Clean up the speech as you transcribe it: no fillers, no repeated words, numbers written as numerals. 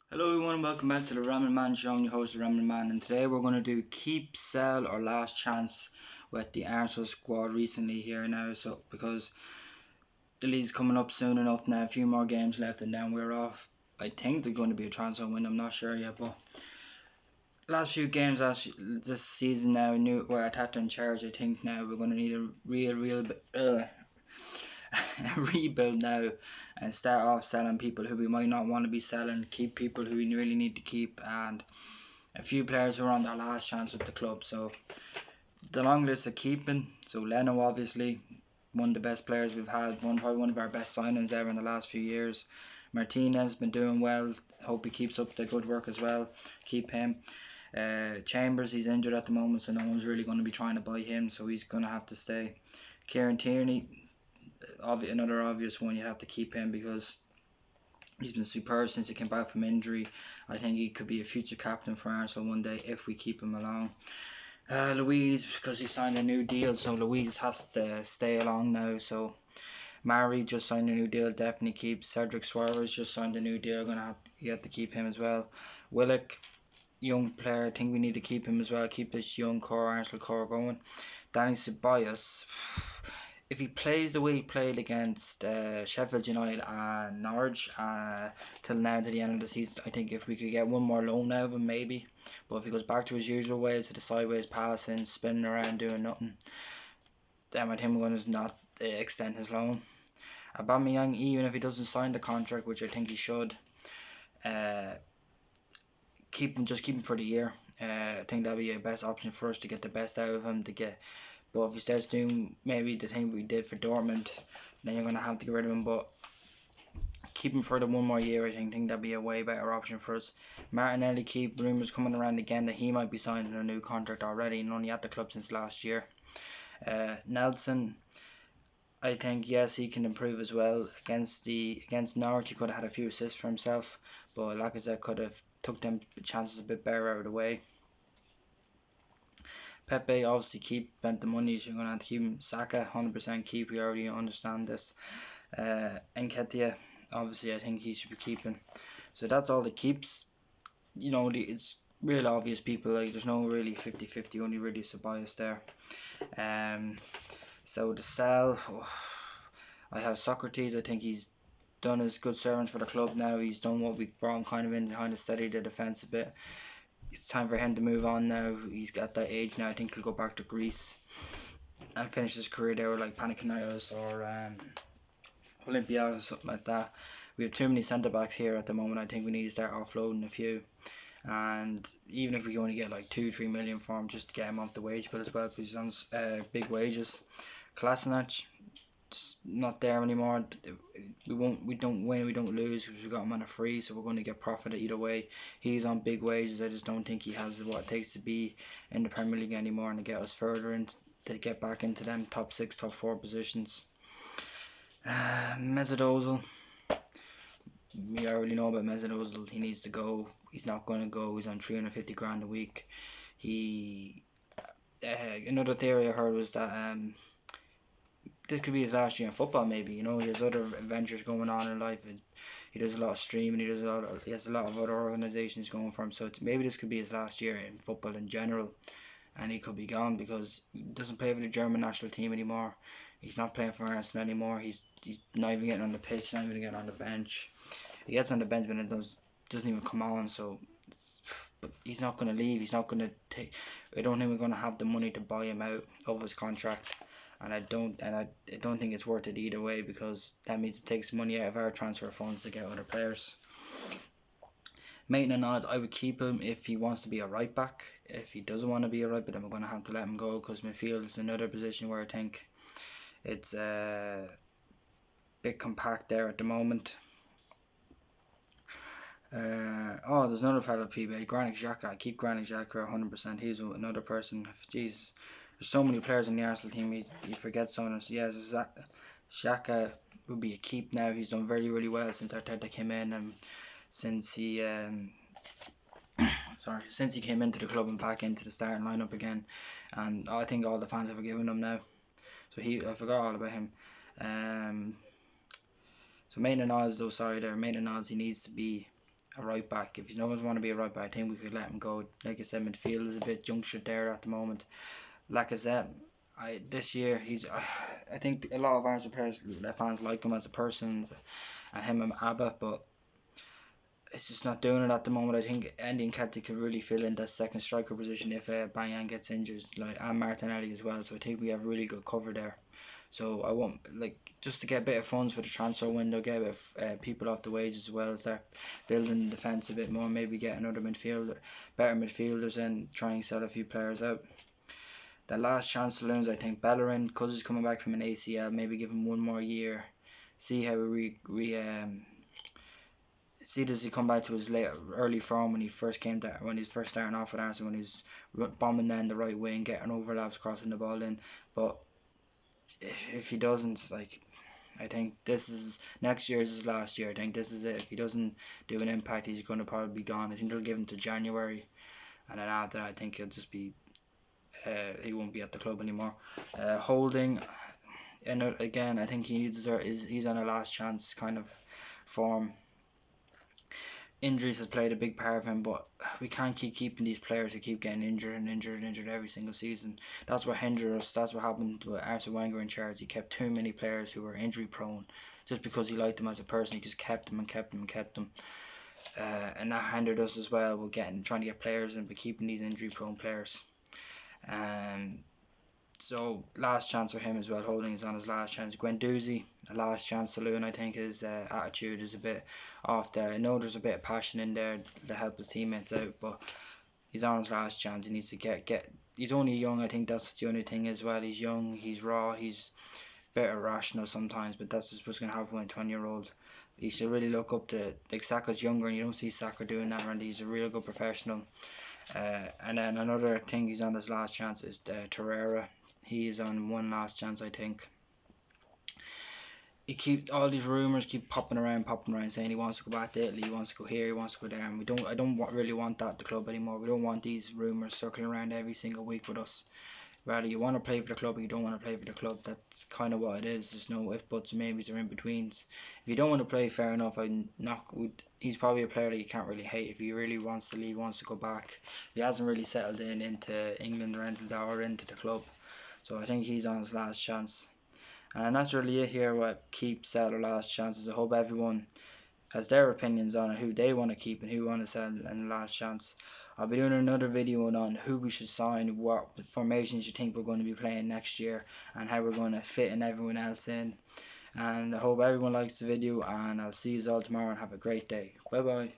Hello everyone, welcome back to the Ramen Man Show. I'm your host, the Ramen Man, and today we're going to do keep, sell, or last chance with the Arsenal squad recently here now. So because the league's coming up soon enough now, a few more games left, and then we're off. I think they're going to be a transfer window. I'm not sure yet, but last few games this season now, new where Arteta in charge. I think now we're going to need a rebuild now and start off selling people who we might not want to be selling, keep people who we really need to keep, and a few players who are on their last chance with the club. So the long list of keeping. So Leno, obviously one of the best players we've had, probably one of our best signings ever in the last few years. Martinez been doing well. Hope he keeps up the good work as well. Keep him. Chambers, he's injured at the moment, so no one's really going to be trying to buy him, so he's going to have to stay. Kieran Tierney, another obvious one. You have to keep him because he's been superb since he came back from injury. I think he could be a future captain for Arsenal one day if we keep him along. Louise, because he signed a new deal, so Louise has to stay along now. So Mari just signed a new deal, definitely keep. Cedric Suarez just signed a new deal, gonna have to keep him as well. Willock, young player, I think we need to keep him as well. Keep this young core, Arsenal core going. Danny Ceballos, if he plays the way he played against Sheffield United and Norwich till now to the end of the season, I think if we could get one more loan out of him, maybe. But if he goes back to his usual ways, to the sideways passing, spinning around, doing nothing, then I think we're going to not extend his loan. Aubameyang, even if he doesn't sign the contract, which I think he should, uh, keep him for the year. I think that'd be the best option for us to get the best out of him. But if he starts doing maybe the thing we did for Dortmund, then you're gonna have to get rid of him. But keep him for the one more year. I think that'd be a way better option for us. Martinelli, keep rumours coming around again that he might be signing a new contract already, and only at the club since last year. Nelson, I think yes he can improve as well. Against Norwich he could have had a few assists for himself, but Lacazette could have took them chances a bit better out of the way. Pepe, obviously keep, spent the money, so you're gonna have to keep him. Saka 100% keep, we already understand this. Nketiah, obviously I think he should be keeping. So that's all the keeps. It's real obvious people, like there's no really 50-50, only really Ceballos there. So the sell, I have Socrates. I think he's done his good servants for the club now. He's done what we brought him kind of in behind to steady the defence a bit. It's time for him to move on now. He's got that age now. I think he'll go back to Greece and finish his career there with like Panathinaikos or Olympiacos, something like that. We have too many centre backs here at the moment. I think we need to start offloading a few. And even if we only get like 2-3 million for him, just to get him off the wage bill as well, because he's on big wages. Kolasinac, just not there anymore. We don't win, we don't lose because we got him on a free, so we're going to get profit either way. He's on big wages. I just don't think he has what it takes to be in the Premier League anymore and to get us further and to get back into them top 6, top 4 positions. Mesut Ozil, we already know about Mesut Ozil. He needs to go. He's not going to go. He's on 350 grand a week. Another theory I heard was that this could be his last year in football. Maybe he has other adventures going on in life. He does a lot of streaming. He has a lot of other organisations going for him. So maybe this could be his last year in football in general, and he could be gone because he doesn't play for the German national team anymore. He's not playing for Arsenal anymore. He's not even getting on the pitch. Not even getting on the bench. He gets on the bench, but it doesn't even come on. So, but he's not going to leave. He's not going to take. I don't think we're going to have the money to buy him out of his contract. And I don't think it's worth it either way, because that means it takes money out of our transfer funds to get other players. Maitland-Niles, I would keep him if he wants to be a right back. If he doesn't want to be a right back, then we're going to have to let him go, because midfield is another position where I think it's a bit compact there at the moment. There's another fellow PB, Granit Xhaka. I keep Granit Xhaka 100%. He's another person. Jeez, there's so many players in the Arsenal team. You forget someone. Yes, Xhaka would be a keep now. He's done very, really well since Arteta came in, and since he since he came into the club and back into the starting lineup again. And I think all the fans have forgiven him now. So I forgot all about him. So Maitland-Niles, he needs to be a right back. If he doesn't want to be a right back, I think we could let him go. Like I said, midfield is a bit junctured there at the moment. Lacazette, this year I think a lot of Arsenal players, fans like him as a person, and him and Abba, but it's just not doing it at the moment. I think Andy Nketiah could really fill in that second striker position if Bayern gets injured, and Martinelli as well. So I think we have really good cover there. So I want, just to get a bit of funds for the transfer window, get a bit of people off the wages as well, start building the defence a bit more, maybe get another better midfielders, and try and sell a few players out. The last chance saloons, I think Bellerin, because he's coming back from an ACL, maybe give him one more year, see how see does he come back to his early form when he first came there, when he's first starting off with Arsenal, when he's bombing down the right wing, getting overlaps, crossing the ball in. But if he doesn't, I think this is next year is his last year. I think this is it. If he doesn't do an impact, he's going to probably be gone. I think they'll give him to January, and then after that, I think he'll just be. He won't be at the club anymore. Holding, and again, I think he's on a last chance kind of form. Injuries has played a big part of him, but we can't keep keeping these players who keep getting injured and injured and injured every single season. That's what hindered us. That's what happened with Arsene Wenger in charge. He kept too many players who were injury prone just because he liked them as a person. He just kept them and kept them and kept them. And that hindered us as well with trying to get players in, but keeping these injury prone players. So last chance for him as well. Holding is on his last chance. Guendouzi, a last chance saloon. I think his attitude is a bit off there. I know there's a bit of passion in there to help his teammates out, but he's on his last chance. He needs to get. He's only young. I think that's the only thing as well. He's young. He's raw. He's a bit irrational sometimes, but that's just what's going to happen with a 20-year-old. He should really look up to, Saka's younger, and you don't see Saka doing that, and he's a real good professional. And then another thing he's on his last chance is Torreira. He is on one last chance, I think. All these rumours keep popping around, saying he wants to go back to Italy, he wants to go here, he wants to go there, and I don't really want that at the club anymore. We don't want these rumours circling around every single week with us. Rather, you want to play for the club or you don't want to play for the club. That's kind of what it is. There's no if, buts, maybes, or in betweens. If you don't want to play, fair enough. He's probably a player that you can't really hate. If he really wants to leave, wants to go back, he hasn't really settled into England or into the club. So I think he's on his last chance. And that's really it here, what keep, sell, or last chances. I hope everyone has their opinions on it, who they want to keep and who want to sell in the last chance. I'll be doing another video on who we should sign, what formations you think we're going to be playing next year, and how we're going to fit in everyone else in. And I hope everyone likes the video, and I'll see you all tomorrow and have a great day. Bye bye.